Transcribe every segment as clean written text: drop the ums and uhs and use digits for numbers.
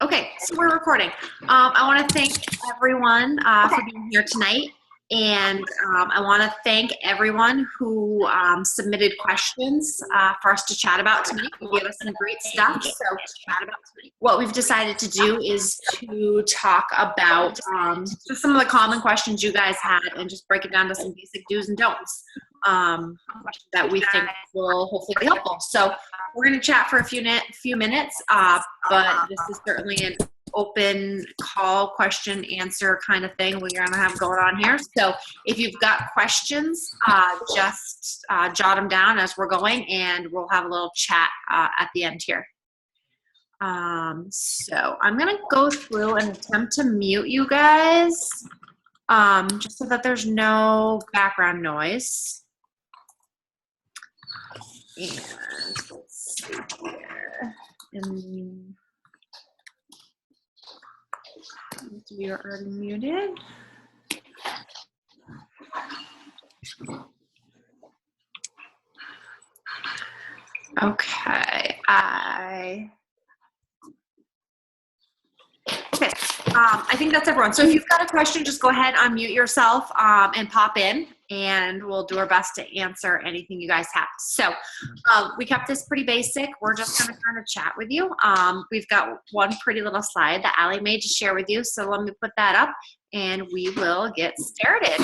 Okay, so we're recording. I want to thank everyone for being here tonight, and I want to thank everyone who submitted questions for us to chat about tonight. You gave us some great stuff to chat about tonight. What we've decided to do is to talk about just some of the common questions you guys had and just break it down to some basic do's and don'ts that we think will hopefully be helpful. So we're going to chat for a few minutes, but this is certainly an open call, question, answer kind of thing we're going to have going on here. So if you've got questions, just jot them down as we're going, and we'll have a little chat at the end here. So I'm going to go through and attempt to mute you guys just so that there's no background noise. And let's see here. And we are already muted. Okay, okay, I think that's everyone. So if you've got a question, just go ahead, unmute yourself and pop in, and we'll do our best to answer anything you guys have. So we kept this pretty basic. We're just going to kind of chat with you. We've got one pretty little slide that Allie made to share with you. So let me put that up, and we will get started.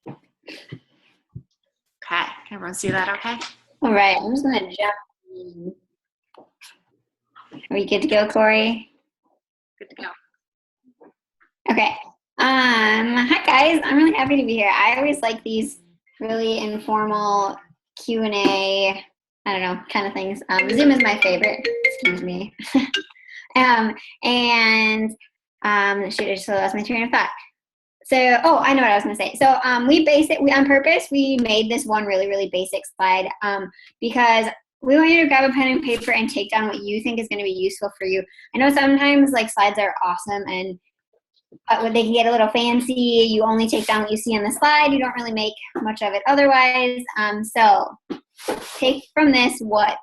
Okay, can everyone see that okay? All right, I'm just going to jump in. Are we good to go, Corey? Good to go. Okay. Hi guys, I'm really happy to be here. I always like these really informal Q&A, I don't know, kind of things. Zoom is my favorite, excuse me. Shoot, I just lost my train of thought. So, I know what I was gonna say. So we on purpose, we made this one really, really basic slide because we want you to grab a pen and paper and take down what you think is gonna be useful for you. I know sometimes like slides are awesome and they can get a little fancy. You only take down what you see on the slide. You don't really make much of it otherwise. So take from this what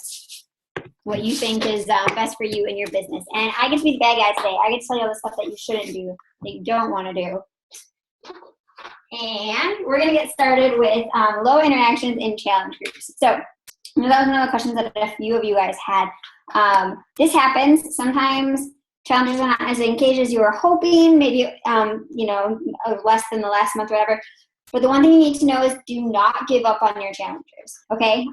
you think is best for you in your business. And I get to be the bad guy today. I get to tell you all the stuff that you shouldn't do, that you don't want to do. And we're going to get started with low interactions in challenge groups. So that was one of the questions that a few of you guys had. This happens sometimes. Challenges are not as engaged as you were hoping, maybe, less than the last month or whatever. But the one thing you need to know is do not give up on your challengers, okay?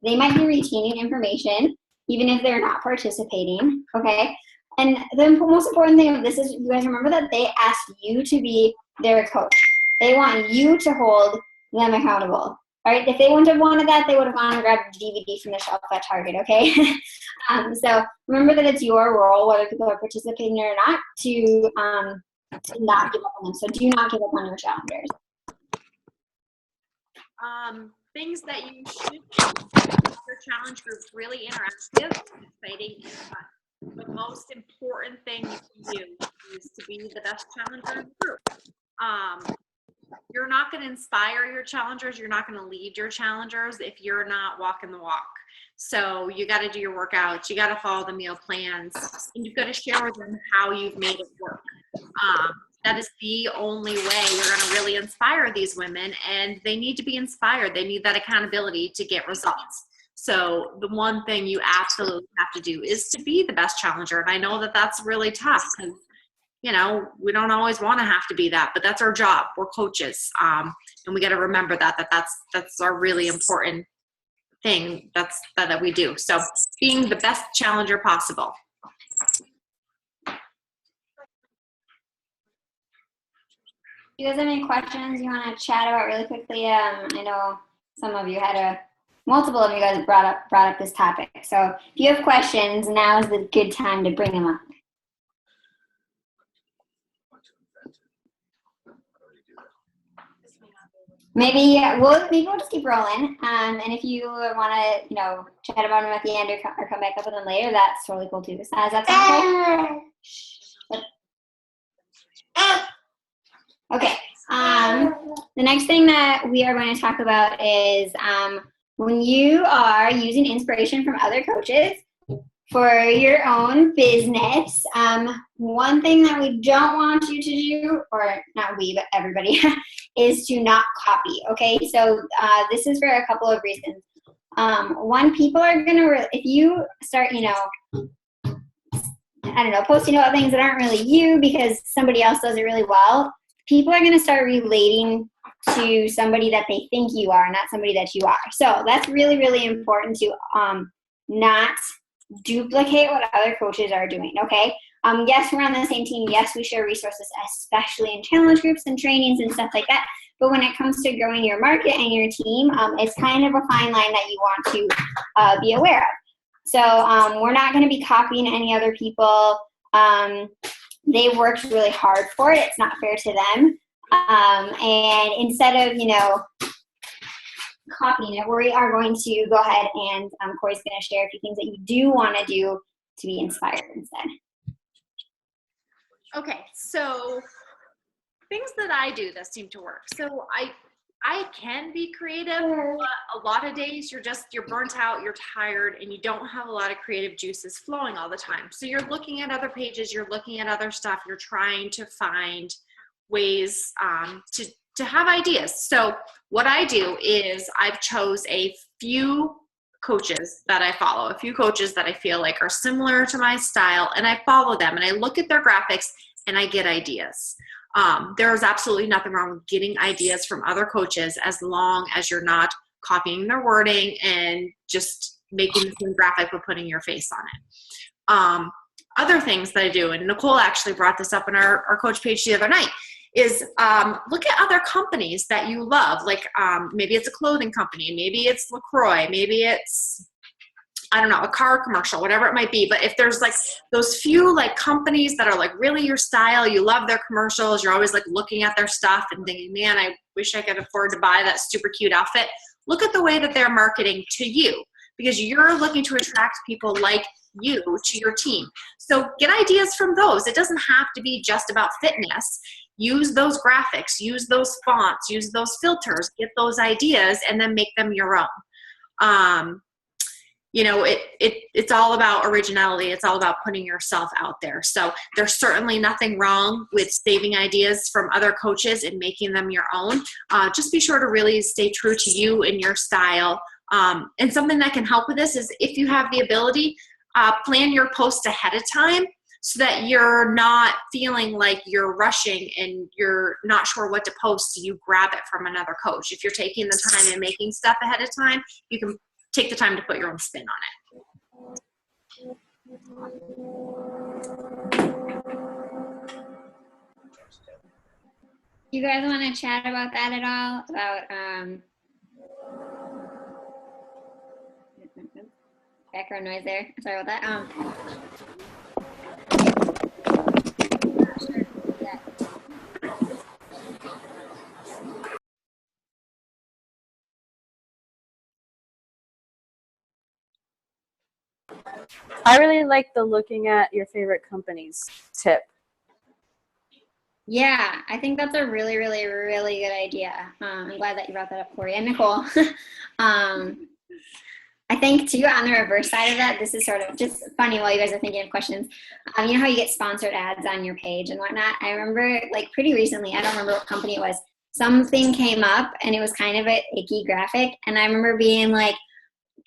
They might be retaining information, even if they're not participating, okay? And the most important thing of this is you guys remember that they asked you to be their coach. They want you to hold them accountable. All right, if they wouldn't have wanted that, they would have gone and grabbed a DVD from the shelf at Target, okay? So remember that it's your role, whether people are participating or not, to not give up on them. So do not give up on your challengers. Things that you should do your challenge group really interactive, exciting, and fun. The most important thing you can do is to be the best challenger in the group. You're not going to inspire your challengers. You're not going to lead your challengers if you're not walking the walk. So you got to do your workouts. You got to follow the meal plans. And you've got to share with them how you've made it work. That is the only way you're going to really inspire these women. And they need to be inspired. They need that accountability to get results. So the one thing you absolutely have to do is to be the best challenger. And I know that that's really tough because we don't always want to have to be that, but that's our job. We're coaches. And we got to remember that's our really important thing that we do. So being the best challenger possible. You guys have any questions you want to chat about really quickly? I know some of you multiple of you guys brought up this topic. So if you have questions, now is the good time to bring them up. Maybe we'll just keep rolling. And if you want to, chat about them at the end or come back up with them later, that's totally cool too. Does that sound okay? Okay. The next thing that we are going to talk about is when you are using inspiration from other coaches for your own business, one thing that we don't want you to do, or not we, but everybody, is to not copy, okay? So this is for a couple of reasons. One, people are gonna, if you start, you know, I don't know, posting about things that aren't really you because somebody else does it really well, people are gonna start relating to somebody that they think you are, not somebody that you are. So that's really, really important to not duplicate what other coaches are doing, okay? Yes, we're on the same team. Yes, we share resources, especially in challenge groups and trainings and stuff like that. But when it comes to growing your market and your team, it's kind of a fine line that you want to be aware of. So we're not going to be copying any other people. They worked really hard for it. It's not fair to them. And instead of, you know, copying it, we are going to go ahead and Corey's going to share a few things that you do want to do to be inspired instead. Okay, so things that I do that seem to work. So I can be creative, but a lot of days you're burnt out, you're tired, and you don't have a lot of creative juices flowing all the time. So you're looking at other pages, you're looking at other stuff, you're trying to find ways to have ideas. So what I do is I've chose a few coaches that I follow, a few coaches that I feel like are similar to my style, and I follow them and I look at their graphics and I get ideas. There's absolutely nothing wrong with getting ideas from other coaches as long as you're not copying their wording and just making the same graphic but putting your face on it. Other things that I do, and Nicole actually brought this up in our coach page the other night, is look at other companies that you love. Like maybe it's a clothing company, maybe it's LaCroix, maybe it's, I don't know, a car commercial, whatever it might be. But if there's like those few like companies that are like really your style, you love their commercials, you're always like looking at their stuff and thinking, man, I wish I could afford to buy that super cute outfit. Look at the way that they're marketing to you, because you're looking to attract people like you to your team. So get ideas from those. It doesn't have to be just about fitness. Use those graphics, use those fonts, use those filters, get those ideas, and then make them your own. You know, it's all about originality. It's all about putting yourself out there. So there's certainly nothing wrong with saving ideas from other coaches and making them your own. Just be sure to really stay true to you and your style. And something that can help with this is if you have the ability, plan your post ahead of time so that you're not feeling like you're rushing and you're not sure what to post, so you grab it from another coach. If you're taking the time and making stuff ahead of time, you can take the time to put your own spin on it. You guys want to chat about that at all? About background noise there. Sorry about that. I really like the looking at your favorite companies tip. Yeah, I think that's a really, really, really good idea. I'm glad that you brought that up, Corey and Nicole. I think too, on the reverse side of that, this is sort of just funny while you guys are thinking of questions. You know how you get sponsored ads on your page and whatnot? I remember like pretty recently, I don't remember what company it was, something came up and it was kind of an icky graphic. And I remember being like,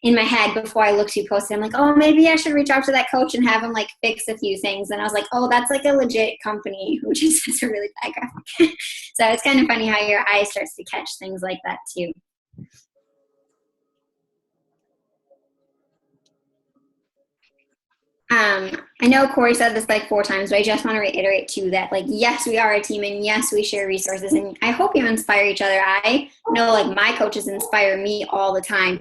in my head before I looked who posted, I'm like, oh, maybe I should reach out to that coach and have him like fix a few things. And I was like, oh, that's like a legit company who just has a really bad graphic. So it's kind of funny how your eye starts to catch things like that too. I know Corey said this like 4 times, but I just want to reiterate too that like, yes, we are a team and yes, we share resources and I hope you inspire each other. I know like my coaches inspire me all the time.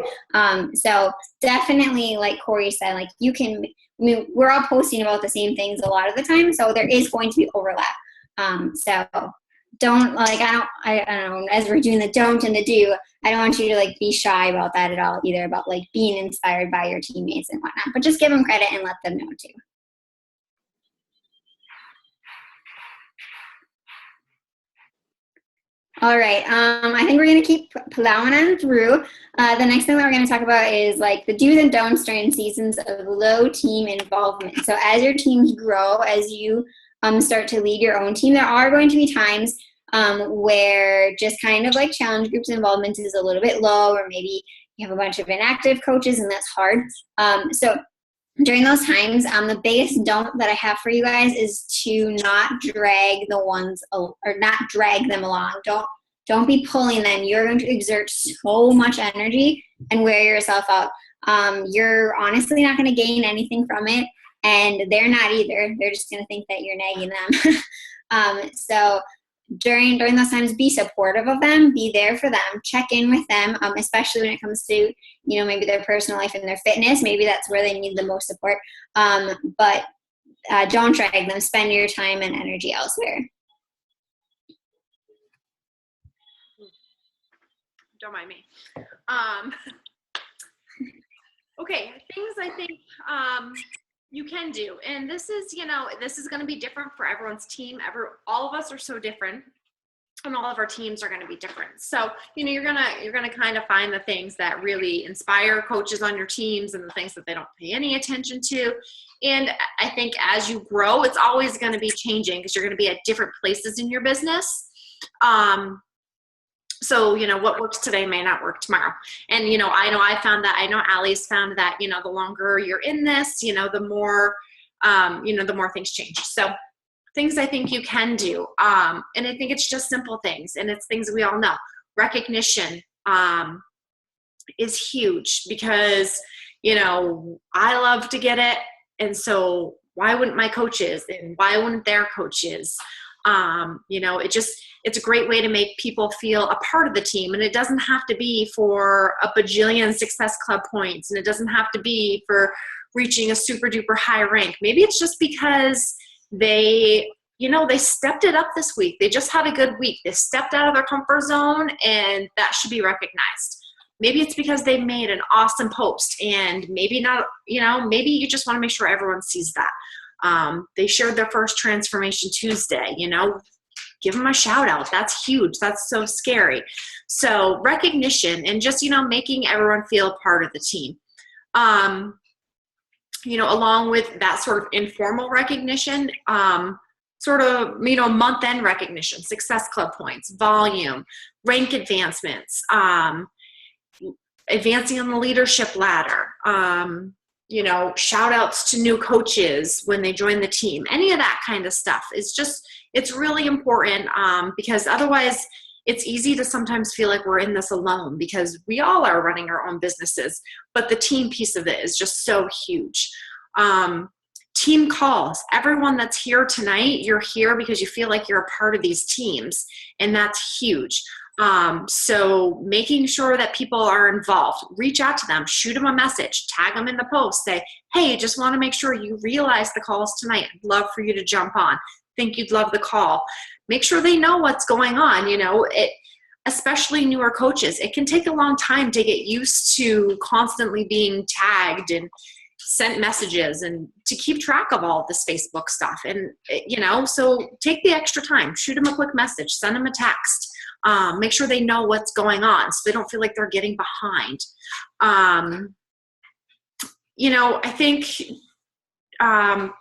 So definitely like Corey said, like you can, I mean, we're all posting about the same things a lot of the time. So there is going to be overlap. So don't like, I don't know, as we're doing the don't and the do, I don't want you to like be shy about that at all either, about like being inspired by your teammates and whatnot, but just give them credit and let them know too. All right. I think we're going to keep plowing on through. The next thing that we're going to talk about is like the do's and don'ts during seasons of low team involvement. So as your teams grow, as you start to lead your own team, there are going to be times where just kind of like challenge groups involvement is a little bit low, or maybe you have a bunch of inactive coaches and that's hard. So during those times, the biggest don't that I have for you guys is to not drag not drag them along. Don't be pulling them. You're going to exert so much energy and wear yourself out. You're honestly not going to gain anything from it, and they're not either. They're just going to think that you're nagging them. So during those times, be supportive of them, be there for them, check in with them, especially when it comes to, maybe their personal life and their fitness. Maybe that's where they need the most support. But don't drag them. Spend your time and energy elsewhere. Don't mind me. Okay, things I think you can do, and this is going to be different for everyone's team. All of us are so different, and all of our teams are going to be different. So you're gonna kind of find the things that really inspire coaches on your teams, and the things that they don't pay any attention to. And I think as you grow, it's always going to be changing, because you're going to be at different places in your business. So, what works today may not work tomorrow. And, I found that, I know Allie's found that, the longer you're in this, the more things change. So things I think you can do. And I think it's just simple things, and it's things we all know. Recognition is huge, because, I love to get it. And so why wouldn't my coaches, and why wouldn't their coaches? It's a great way to make people feel a part of the team. And it doesn't have to be for a bajillion Success Club points, and it doesn't have to be for reaching a super duper high rank. Maybe it's just because they stepped it up this week. They just had a good week. They stepped out of their comfort zone, and that should be recognized. Maybe it's because they made an awesome post, and maybe not, maybe you just want to make sure everyone sees that. They shared their first Transformation Tuesday, give them a shout out. That's huge. That's so scary. So recognition, and just, making everyone feel a part of the team. Along with that sort of informal recognition, month-end recognition, Success Club points, volume, rank advancements, advancing on the leadership ladder, shout outs to new coaches when they join the team. Any of that kind of stuff is it's really important, because otherwise it's easy to sometimes feel like we're in this alone, because we all are running our own businesses, but the team piece of it is just so huge. Team calls. Everyone that's here tonight, you're here because you feel like you're a part of these teams, and that's huge. So making sure that people are involved, reach out to them, shoot them a message, tag them in the post, say, hey, just want to make sure you realize the calls tonight. I'd love for you to jump on. Think you'd love the call. Make sure they know what's going on. Especially newer coaches, it can take a long time to get used to constantly being tagged and sent messages, and to keep track of all of this Facebook stuff. And, so take the extra time, shoot them a quick message, send them a text. Make sure they know what's going on, so they don't feel like they're getting behind. I think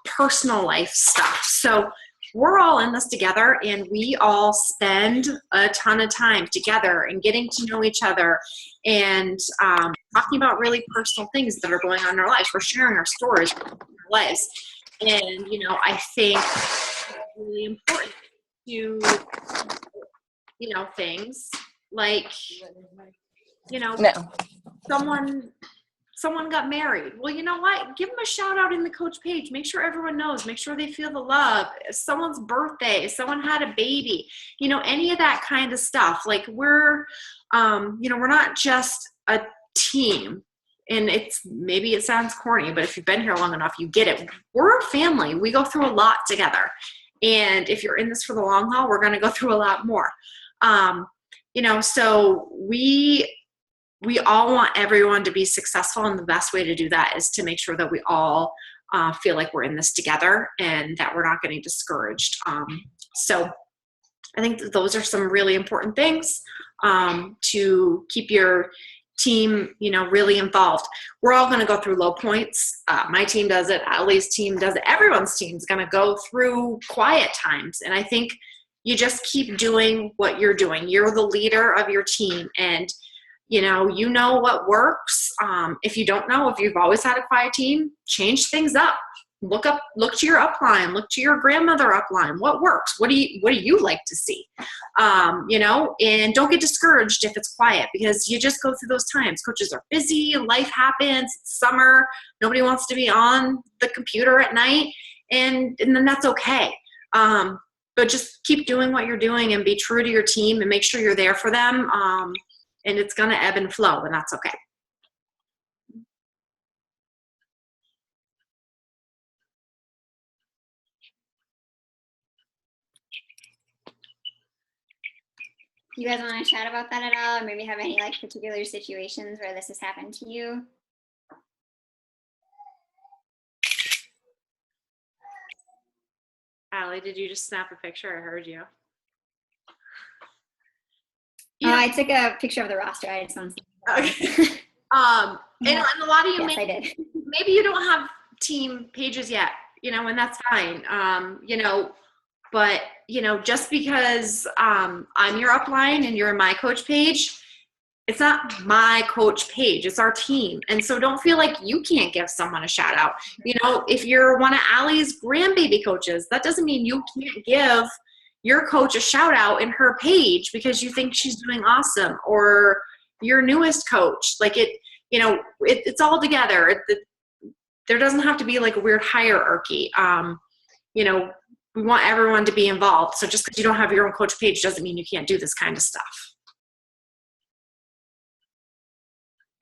personal life stuff. So we're all in this together, and we all spend a ton of time together and getting to know each other, and talking about really personal things that are going on in our lives. We're sharing our stories, our lives. And, I think it's really important to things like, someone got married. Well, you know what? Give them a shout out in the coach page. Make sure everyone knows. Make sure they feel the love. If someone's birthday, if someone had a baby, any of that kind of stuff. Like we're not just a team. And maybe it sounds corny, but if you've been here long enough, you get it. We're a family. We go through a lot together. And if you're in this for the long haul, we're going to go through a lot more. So we all want everyone to be successful, and the best way to do that is to make sure that we all feel like we're in this together, and that we're not getting discouraged. So I think that those are some really important things to keep your team, really involved. We're all going to go through low points. My team does it. Allie's team does it. Everyone's team is going to go through quiet times. And I think you just keep doing what you're doing. You're the leader of your team, and you know what works. If you don't know, if you've always had a quiet team, change things up. Look to your upline, look to your grandmother upline. What works? What do you like to see? And don't get discouraged if it's quiet, because you just go through those times. Coaches are busy, life happens, it's summer, nobody wants to be on the computer at night, and then that's okay. But just keep doing what you're doing and be true to your team and make sure you're there for them. And it's going to ebb and flow, and that's okay. You guys want to chat about that at all, or maybe have any like particular situations where this has happened to you? Allie, did you just snap a picture? I heard you. I took a picture of the roster. I just want to Okay. And a lot of you, yes, I did. maybe you don't have team pages yet, and that's fine. But just because I'm your upline and you're my coach page, it's not my coach page, it's our team. And so don't feel like you can't give someone a shout out. If you're one of Allie's grandbaby coaches, that doesn't mean you can't give your coach a shout out in her page because you think she's doing awesome, or your newest coach. Like it's all together. There doesn't have to be like a weird hierarchy. We want everyone to be involved. So just because you don't have your own coach page doesn't mean you can't do this kind of stuff.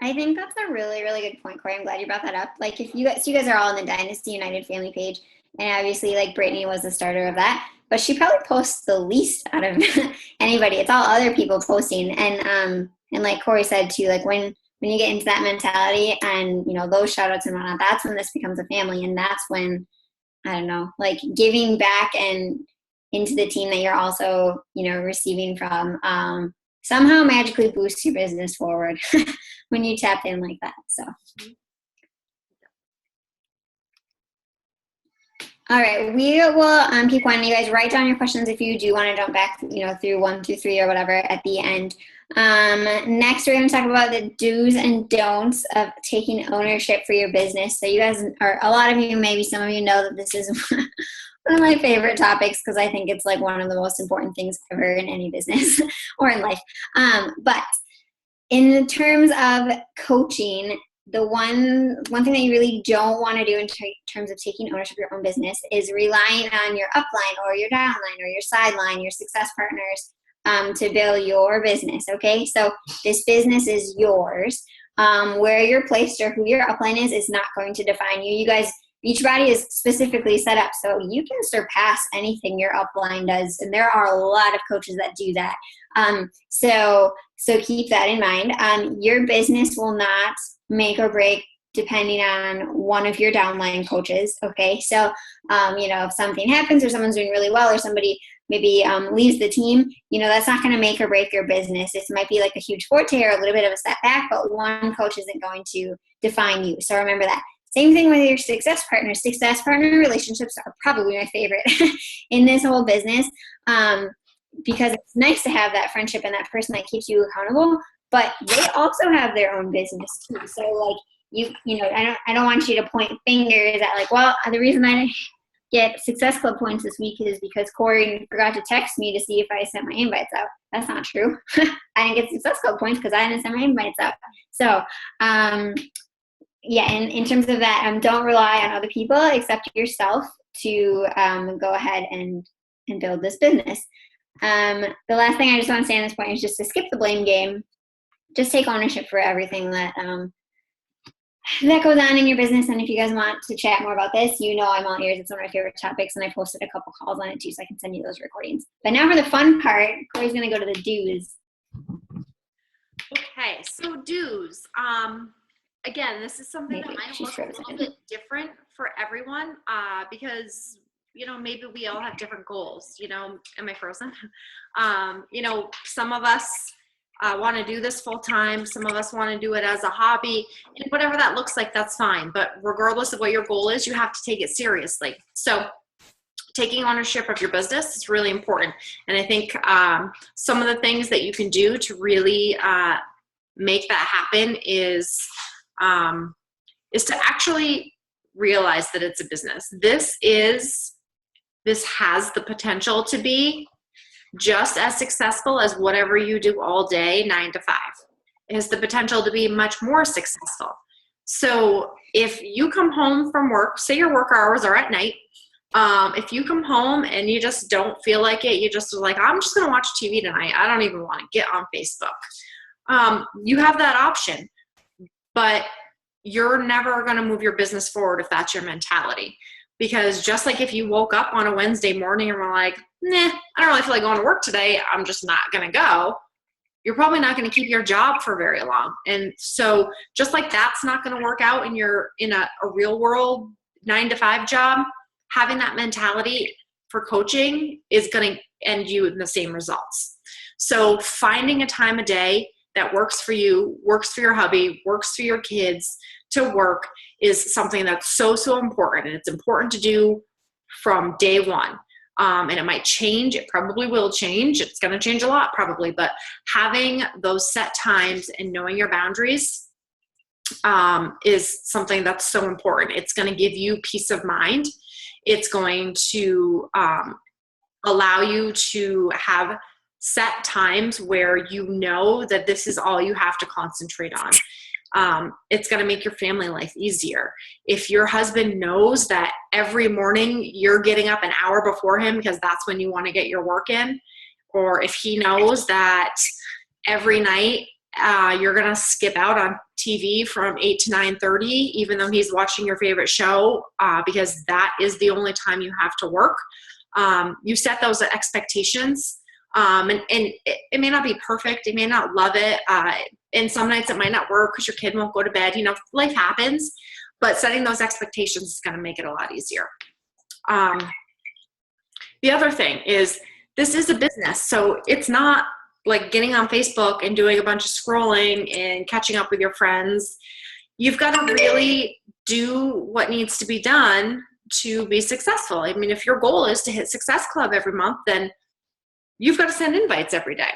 I think that's a really, really good point, Corey. I'm glad you brought that up. Like if you guys are all in the Dynasty United family page, and obviously like Brittany was the starter of that, but she probably posts the least out of anybody. It's all other people posting. And like Corey said too, like when you get into that mentality and, those shout outs and whatnot, that's when this becomes a family. And that's when, I don't know, like giving back and into the team that you're also, receiving from, somehow magically boosts your business forward when you tap in like that. So. All right, we will keep going. You guys write down your questions if you do want to jump back, through 1 through 3 or whatever at the end. Next, we're going to talk about the do's and don'ts of taking ownership for your business. So you guys a lot of you, maybe some of you know that this is one of my favorite topics because I think it's like one of the most important things ever in any business or in life. But in terms of coaching, the one thing that you really don't want to do in terms of taking ownership of your own business is relying on your upline or your downline or your sideline, your success partners to build your business, okay? So this business is yours. Where you're placed or who your upline is not going to define you. You guys, each body is specifically set up so you can surpass anything your upline does, and there are a lot of coaches that do that. So keep that in mind. Your business will not make or break depending on one of your downline coaches, okay? So, if something happens or someone's doing really well or somebody maybe leaves the team, that's not going to make or break your business. It might be like a huge forte or a little bit of a setback, but one coach isn't going to define you. So remember that. Same thing with your success partners. Success partner relationships are probably my favorite in this whole business because it's nice to have that friendship and that person that keeps you accountable, but they also have their own business too. So like I don't want you to point fingers at like, well, the reason I didn't get Success Club points this week is because Corey forgot to text me to see if I sent my invites out. That's not true. I didn't get Success Club points because I didn't send my invites out. So yeah, in terms of that, don't rely on other people except yourself to go ahead and build this business. The last thing I just want to say on this point is just to skip the blame game. Just take ownership for everything that goes on in your business. And if you guys want to chat more about this, I'm all ears. It's one of my favorite topics, and I posted a couple calls on it too, so I can send you those recordings. But now for the fun part, Corey's going to go to the do's. Okay, so do's. Again, this is something that might look a little bit different for everyone because you know, maybe we all have different goals, you know. Am I frozen? You know, some of us want to do this full time. Some of us want to do it as a hobby, and whatever that looks like, that's fine. But regardless of what your goal is, you have to take it seriously. So taking ownership of your business is really important. And I think some of the things that you can do to really make that happen is to actually realize that it's a business. This has the potential to be just as successful as whatever you do all day, 9 to 5. It has the potential to be much more successful. So if you come home from work, say your work hours are at night, if you come home and you just don't feel like it, you just are like, I'm just going to watch TV tonight. I don't even want to get on Facebook. You have that option, but you're never going to move your business forward if that's your mentality. Because just like if you woke up on a Wednesday morning and were like, nah, I don't really feel like going to work today, I'm just not going to go, you're probably not going to keep your job for very long. And so just like that's not going to work out in a real world 9 to 5 job, having that mentality for coaching is going to end you in the same results. So finding a time of day that works for you, works for your hubby, works for your kids to work is something that's so, so important. And it's important to do from day one. And it might change. It probably will change. It's going to change a lot probably, but having those set times and knowing your boundaries is something that's so important. It's going to give you peace of mind. It's going to allow you to have set times where you know that this is all you have to concentrate on. It's going to make your family life easier. If your husband knows that every morning you're getting up an hour before him because that's when you want to get your work in, or if he knows that every night you're going to skip out on TV from 8 to 9:30, even though he's watching your favorite show, because that is the only time you have to work. You set those expectations. And it may not be perfect. You may not love it. And some nights it might not work because your kid won't go to bed. You know, life happens, but setting those expectations is going to make it a lot easier. The other thing is this is a business. So it's not like getting on Facebook and doing a bunch of scrolling and catching up with your friends. You've got to really do what needs to be done to be successful. I mean, if your goal is to hit Success Club every month, then you've got to send invites every day.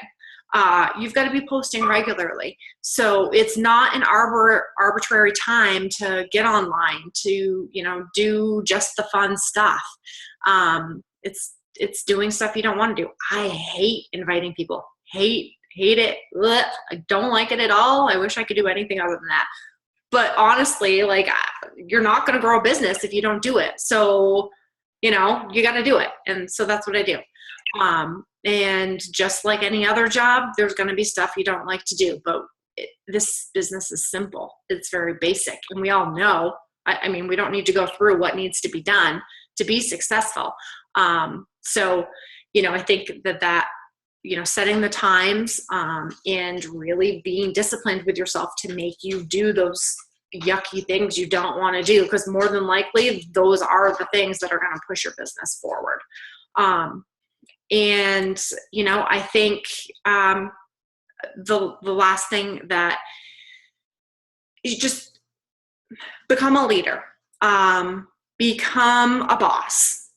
You've got to be posting regularly. So it's not an arbitrary time to get online, to, you know, do just the fun stuff. It's doing stuff you don't want to do. I hate inviting people. Hate it. Ugh. I don't like it at all. I wish I could do anything other than that. But honestly, like, you're not going to grow a business if you don't do it. So, you know, you got to do it. And so that's what I do. And just like any other job, there's going to be stuff you don't like to do, but this business is simple. It's very basic. And we all know, I mean, we don't need to go through what needs to be done to be successful. So, you know, I think that, you know, setting the times, and really being disciplined with yourself to make you do those yucky things you don't want to do, because more than likely those are the things that are going to push your business forward. And, you know, I think the last thing that you just become a leader, become a boss,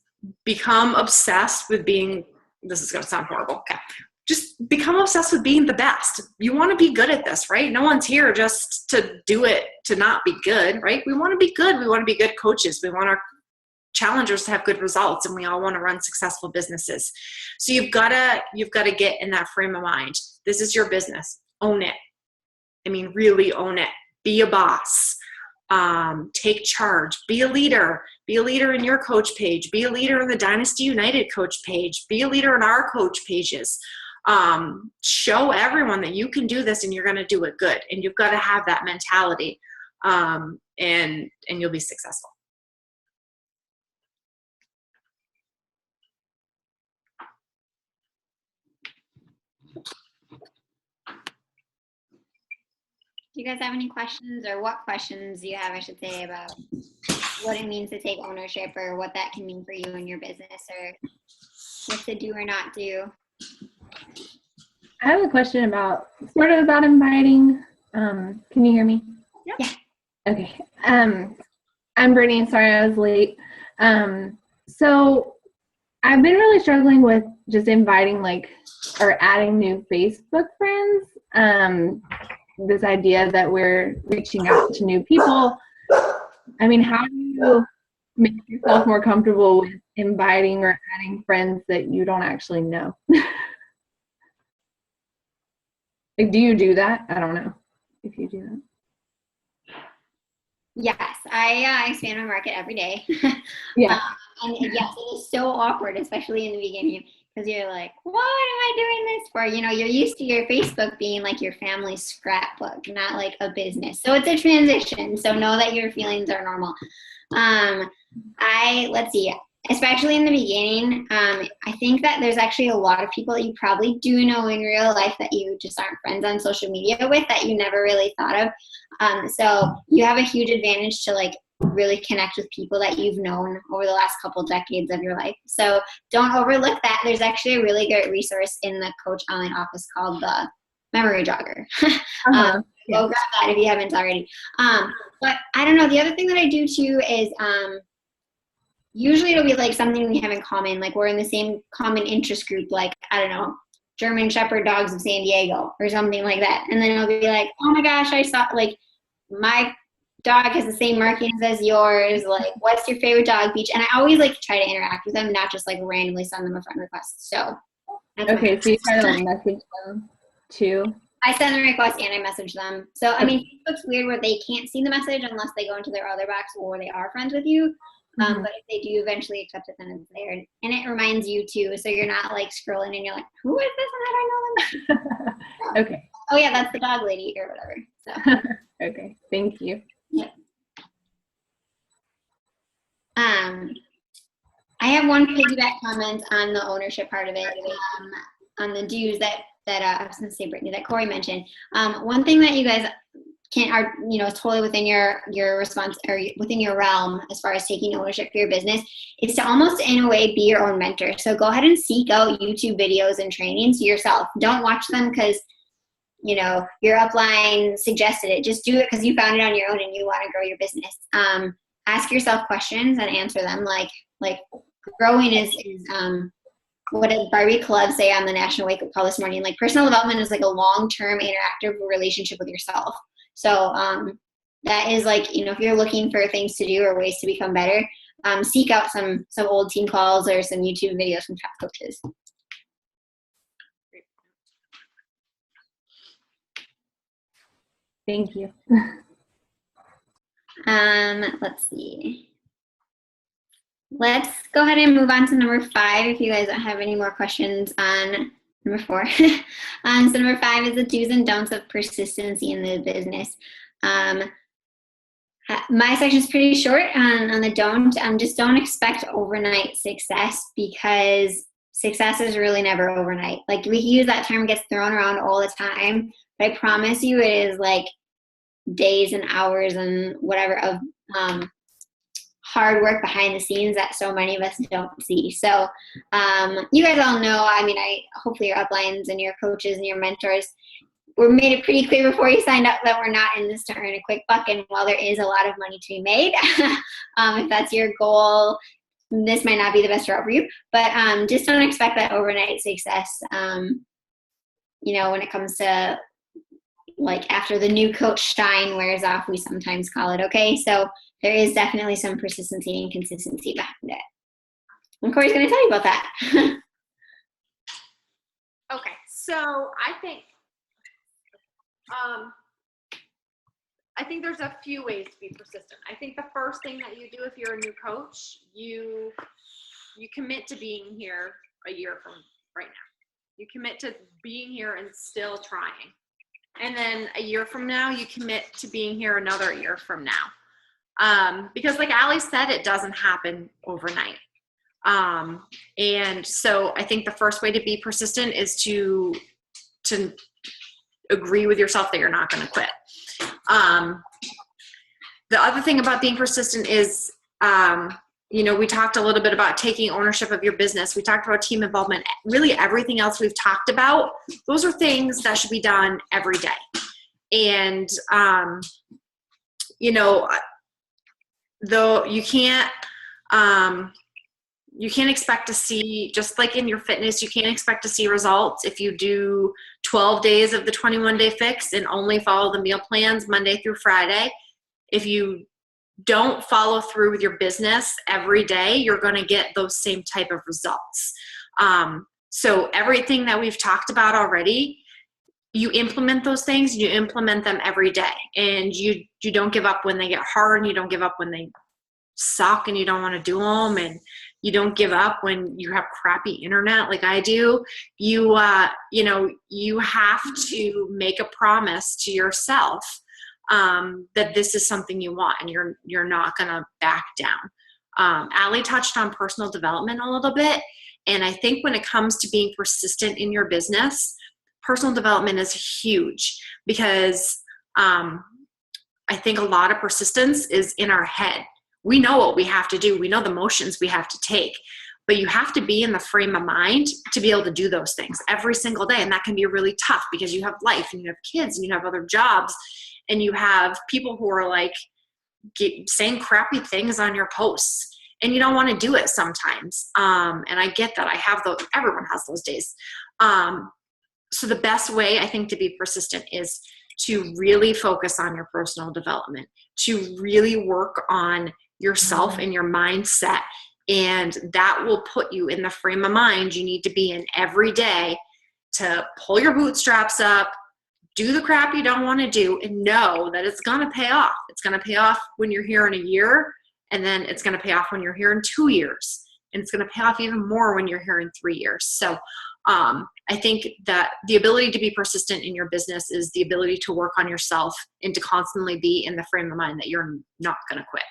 become obsessed with being, this is going to sound horrible. Okay. Just become obsessed with being the best. You want to be good at this, right? No one's here just to do it, to not be good, right? We want to be good. We want to be good coaches. We want our challengers to have good results, and we all want to run successful businesses. So you've got to get in that frame of mind. This is your business. Own it. I mean, really own it. Be a boss. Take charge. Be a leader. Be a leader in your coach page. Be a leader in the Dynasty United coach page. Be a leader in our coach pages. Show everyone that you can do this and you're going to do it good. And you've got to have that mentality, and you'll be successful. Do you guys have any questions, or what questions do you have, I should say, about what it means to take ownership or what that can mean for you and your business or what to do or not do. I have a question about inviting. Can you hear me? Yeah. Okay. I'm Brittany. Sorry I was late. So I've been really struggling with just inviting or adding new Facebook friends. This idea that we're reaching out to new people. I mean, how do you make yourself more comfortable with inviting or adding friends that you don't actually know? Do you do that? I don't know if you do that. Yes, I expand my market every day. Yeah. And yes, it is so awkward, especially in the beginning, because you're like, what am I doing this for? You're used to your Facebook being like your family's scrapbook, not like a business. So it's a transition. So know that your feelings are normal. Let's see, especially in the beginning, I think that there's actually a lot of people that you probably do know in real life that you just aren't friends on social media with that you never really thought of. So you have a huge advantage to really connect with people that you've known over the last couple decades of your life. So don't overlook that. There's actually a really great resource in the Coach Online office called the Memory Jogger. Go grab that if you haven't already. But I don't know. The other thing that I do too is usually it'll be something we have in common. We're in the same common interest group, I don't know, German Shepherd Dogs of San Diego or something like that. And then it'll be oh my gosh, I saw my dog has the same markings as yours. What's your favorite dog beach? And I always try to interact with them, not just randomly send them a friend request. So that's okay, so you try to message them too? I send the request and I message them. So I mean, Facebook's weird where they can't see the message unless they go into their other box or they are friends with you. But if they do eventually accept it, then it's there. And it reminds you too, so you're not scrolling and you're like, who is this and how do I know them? Okay. Oh yeah, that's the dog lady or whatever. So okay, thank you. yeah. I have one piggyback comment on the ownership part of it, on the dues that I was going to say, Brittany, that Corey mentioned. One thing that you guys are totally within your response or within your realm as far as taking ownership for your business is to almost in a way be your own mentor. So go ahead and seek out YouTube videos and trainings yourself. Don't watch them because your upline suggested it. Just do it because you found it on your own and you want to grow your business. Ask yourself questions and answer them. Like growing is what did Barbie Club say on the National Wake Up Call this morning? Personal development is a long-term interactive relationship with yourself. So that is if you're looking for things to do or ways to become better, seek out some old team calls or some YouTube videos from top coaches. Thank you. Let's see. Let's go ahead and move on to number 5 if you guys don't have any more questions on number 4. So number 5 is the do's and don'ts of persistency in the business. My section is pretty short on the don't. Just don't expect overnight success because success is really never overnight. We use that term, gets thrown around all the time, but I promise you it is days and hours and whatever of hard work behind the scenes that so many of us don't see. So you guys all know, hopefully your uplines and your coaches and your mentors were made it pretty clear before you signed up that we're not in this to earn a quick buck. And while there is a lot of money to be made, if that's your goal, this might not be the best route for you, but just don't expect that overnight success. When it comes to after the new coach shine wears off, we sometimes call it, okay? So there is definitely some persistency and consistency behind it. And Corey's going to tell you about that. Okay, so I think there's a few ways to be persistent. I think the first thing that you do if you're a new coach, you commit to being here a year from right now. You commit to being here and still trying. And then a year from now, you commit to being here another year from now. Because like Allie said, it doesn't happen overnight. And so I think the first way to be persistent is to agree with yourself that you're not going to quit. The other thing about being persistent is You know, we talked a little bit about taking ownership of your business. We talked about team involvement. Really everything else we've talked about, those are things that should be done every day. And, you know, though you can't expect to see, just like in your fitness, you can't expect to see results if you do 12 days of the 21-day fix and only follow the meal plans Monday through Friday. If you don't follow through with your business every day, you're going to get those same type of results. So everything that we've talked about already, you implement those things, you implement them every day, and you don't give up when they get hard, and you don't give up when they suck and you don't want to do them, and you don't give up when you have crappy internet like I do. You know, you have to make a promise to yourself that this is something you want, and you're not going to back down. Allie touched on personal development a little bit, and I think when it comes to being persistent in your business, personal development is huge, because I think a lot of persistence is in our head. We know what we have to do. We know the motions we have to take, but you have to be in the frame of mind to be able to do those things every single day. And that can be really tough because you have life and you have kids and you have other jobs and you have people who are like saying crappy things on your posts, and you don't want to do it sometimes. And I get that. I have those. Everyone has those days. So the best way I think to be persistent is to really focus on your personal development, to really work on yourself and your mindset. And that will put you in the frame of mind you need to be in every day to pull your bootstraps up, do the crap you don't want to do, and know that it's going to pay off. It's going to pay off when you're here in a year, and then it's going to pay off when you're here in 2 years. And it's going to pay off even more when you're here in 3 years. So I think that the ability to be persistent in your business is the ability to work on yourself and to constantly be in the frame of mind that you're not going to quit.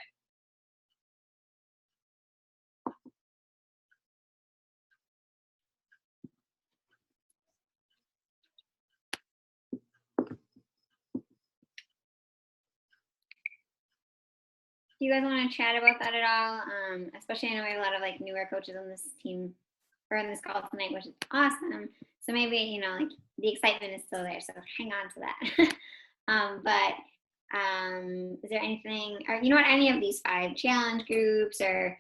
Do you guys want to chat about that at all? Especially, I know we have a lot of like newer coaches on this team or on this call tonight, which is awesome. So maybe, you know, like the excitement is still there. So hang on to that. But is there anything, or you know what, any of these 5 challenge groups, or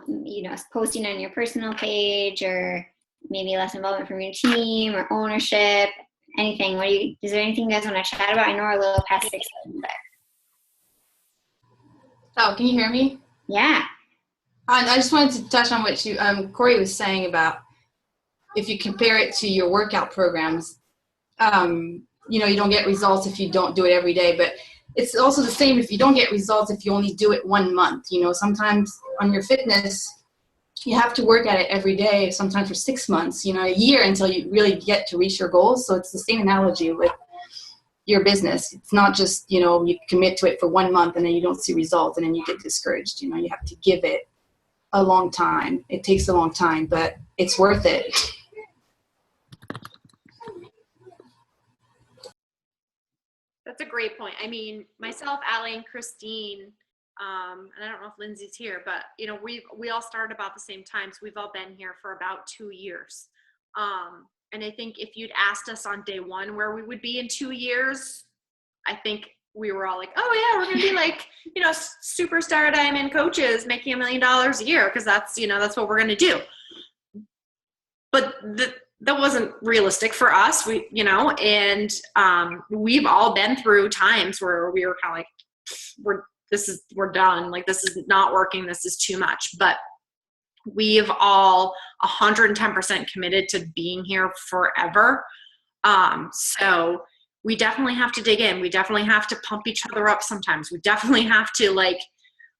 you know, posting on your personal page, or maybe less involvement from your team, or ownership, anything? Is there anything you guys want to chat about? I know we're a little past 6, but. Oh, can you hear me? Yeah. I just wanted to touch on what you, Corey was saying about if you compare it to your workout programs, you know, you don't get results if you don't do it every day, but it's also the same if you don't get results if you only do it 1 month. You know, sometimes on your fitness, you have to work at it every day, sometimes for 6 months, you know, a year until you really get to reach your goals. So it's the same analogy with your business. It's not just, you know, you commit to it for 1 month and then you don't see results and then you get discouraged. You know, you have to give it a long time. It takes a long time, but it's worth it. That's a great point. I mean, myself, Allie, and Christine, and I don't know if Lindsay's here, but you know, we all started about the same time. So we've all been here for about 2 years. And I think if you'd asked us on day 1 where we would be in 2 years, I think we were all like, oh yeah, we're going to be like, you know, superstar diamond coaches making $1 million a year. Cause that's, you know, that's what we're going to do. But that wasn't realistic for us. We, you know, and we've all been through times where we were kind of like, we're done. Like, this is not working. This is too much. But we've all 110% committed to being here forever. So we definitely have to dig in. We definitely have to pump each other up sometimes. We definitely have to like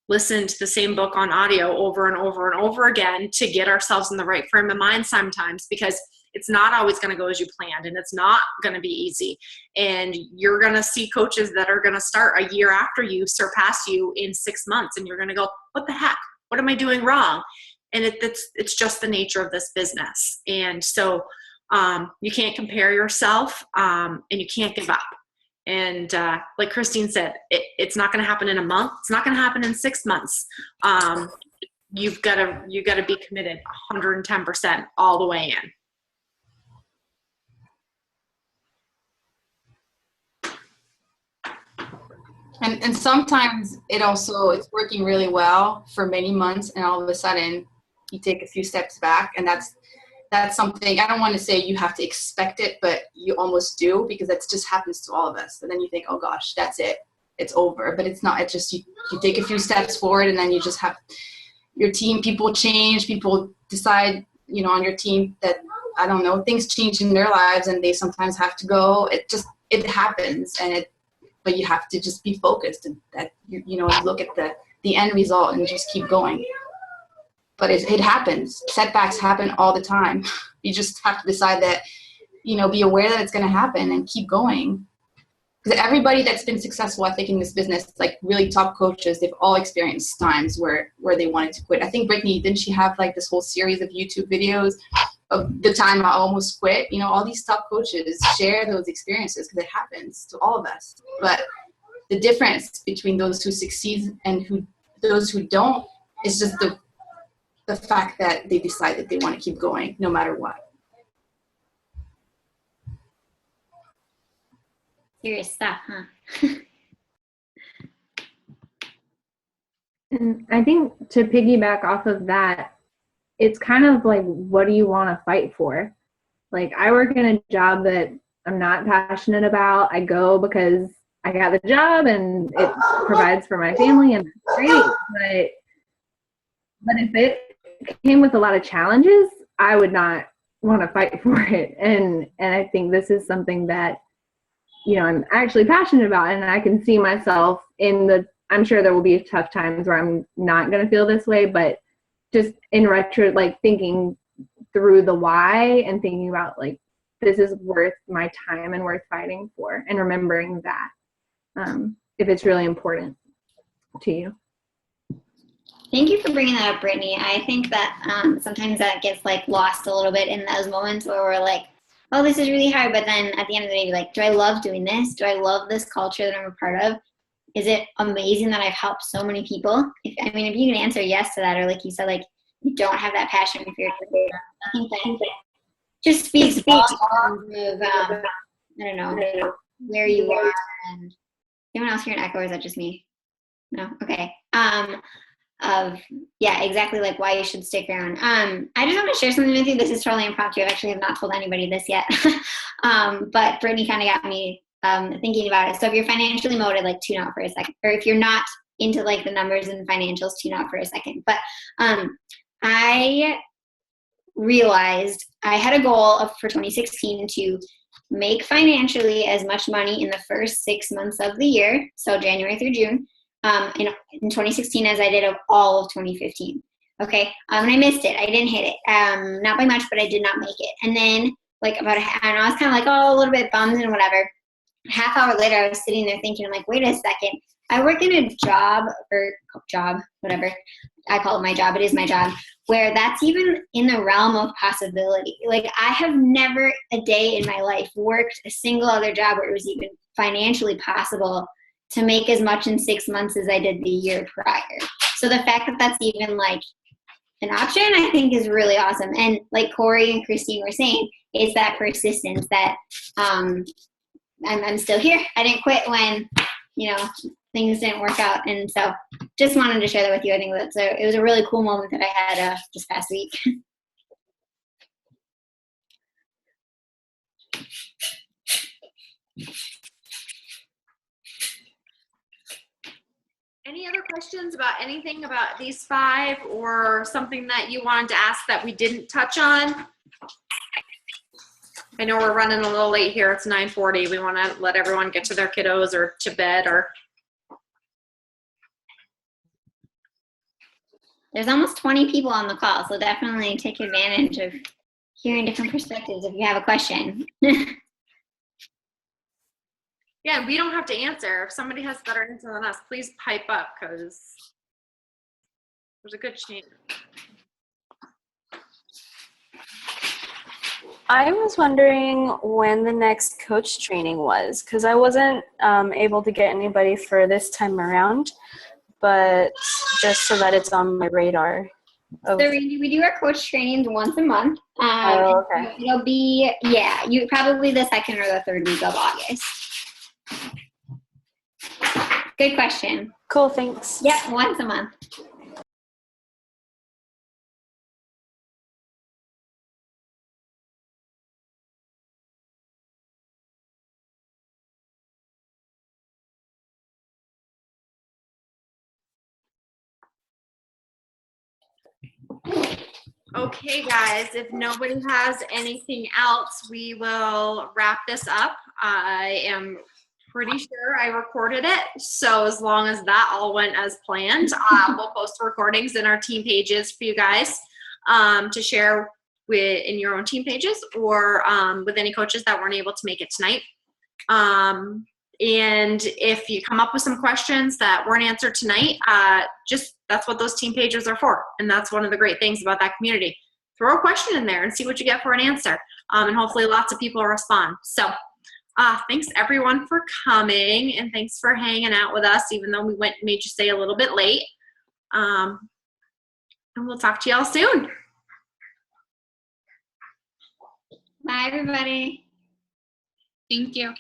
listen to the same book on audio over and over and over again to get ourselves in the right frame of mind sometimes, because it's not always going to go as you planned, and it's not going to be easy. And you're going to see coaches that are going to start a year after you surpass you in 6 months, and you're going to go, what the heck? What am I doing wrong? And it's just the nature of this business. And so you can't compare yourself, and you can't give up. And like Christine said, it's not going to happen in a month. It's not going to happen in 6 months. You've got to be committed 110% all the way in. And sometimes it's working really well for many months, and all of a sudden you take a few steps back, and that's something, I don't want to say you have to expect it, but you almost do, because that just happens to all of us. And then you think, oh gosh, that's it, it's over. But it's not. It's just you take a few steps forward, and then you just have your team, people change, people decide, on your team that, I don't know, things change in their lives and they sometimes have to go. It happens, but you have to just be focused, and that look at the end result and just keep going. But it happens. Setbacks happen all the time. You just have to decide that, be aware that it's going to happen and keep going. Because everybody that's been successful, I think, in this business, like really top coaches, they've all experienced times where they wanted to quit. I think Brittany, didn't she have like this whole series of YouTube videos of the time I almost quit? All these top coaches share those experiences because it happens to all of us. But the difference between those who succeed and those who don't is just the fact that they decide that they want to keep going no matter what. Serious stuff, huh? And I think to piggyback off of that, it's kind of like, what do you want to fight for? Like, I work in a job that I'm not passionate about. I go because I got the job and it provides for my family, and that's great. But if it came with a lot of challenges, I would not want to fight for it. And I think this is something that, I'm actually passionate about, and I can see myself I'm sure there will be tough times where I'm not going to feel this way, but just in retro, like thinking through the why and thinking about like, this is worth my time and worth fighting for, and remembering that if it's really important to you. Thank you for bringing that up, Brittany. I think that sometimes that gets like lost a little bit in those moments where we're like, oh, this is really hard. But then at the end of the day, you're like, do I love doing this? Do I love this culture that I'm a part of? Is it amazing that I've helped so many people? If you can answer yes to that, or like you said, like you don't have that passion for your career, I think that just speaks volumes of, I don't know, where you are. And anyone else hear an echo, or is that just me? No? Okay. Exactly, like why you should stick around. I just want to share something with you. This is totally impromptu. I actually have not told anybody this yet. But Brittany kind of got me thinking about it. So if you're financially motivated, like tune out for a second. Or if you're not into like the numbers and financials, tune out for a second. But I realized I had a goal for 2016 to make financially as much money in the first 6 months of the year, so January through June, in 2016 as I did of all of 2015. Okay, and I missed it. I didn't hit it, not by much, but I did not make it. And then like and I was kind of like, oh, a little bit bummed and whatever. Half hour later, I was sitting there thinking, I'm like, wait a second. I work in a job, whatever. I call it my job. It is my job, where that's even in the realm of possibility. Like, I have never a day in my life worked a single other job where it was even financially possible to make as much in 6 months as I did the year prior. So the fact that that's even like an option, I think is really awesome. And like Corey and Christine were saying, it's that persistence that I'm still here. I didn't quit when, things didn't work out. And so just wanted to share that with you. I think it was a really cool moment that I had this past week. Any other questions about anything about these 5, or something that you wanted to ask that we didn't touch on? I know we're running a little late here. It's 9:40. We want to let everyone get to their kiddos or to bed or. There's almost 20 people on the call, so definitely take advantage of hearing different perspectives if you have a question. Yeah, we don't have to answer. If somebody has a better answer than us, please pipe up, because there's a good chance. I was wondering when the next coach training was, because I wasn't able to get anybody for this time around, but just so that it's on my radar. So Randy, we do our coach trainings once a month. Oh, okay. It'll be, you probably the second or the third week of August. Good question. Cool, thanks. Yep, once a month. Okay, guys, if nobody has anything else, we will wrap this up. I am pretty sure I recorded it. So as long as that all went as planned, we'll post recordings in our team pages for you guys to share in your own team pages or with any coaches that weren't able to make it tonight. And if you come up with some questions that weren't answered tonight, that's what those team pages are for. And that's one of the great things about that community. Throw a question in there and see what you get for an answer. And hopefully lots of people respond. So thanks everyone for coming and thanks for hanging out with us, even though we made you stay a little bit late. And we'll talk to y'all soon. Bye, everybody. Thank you.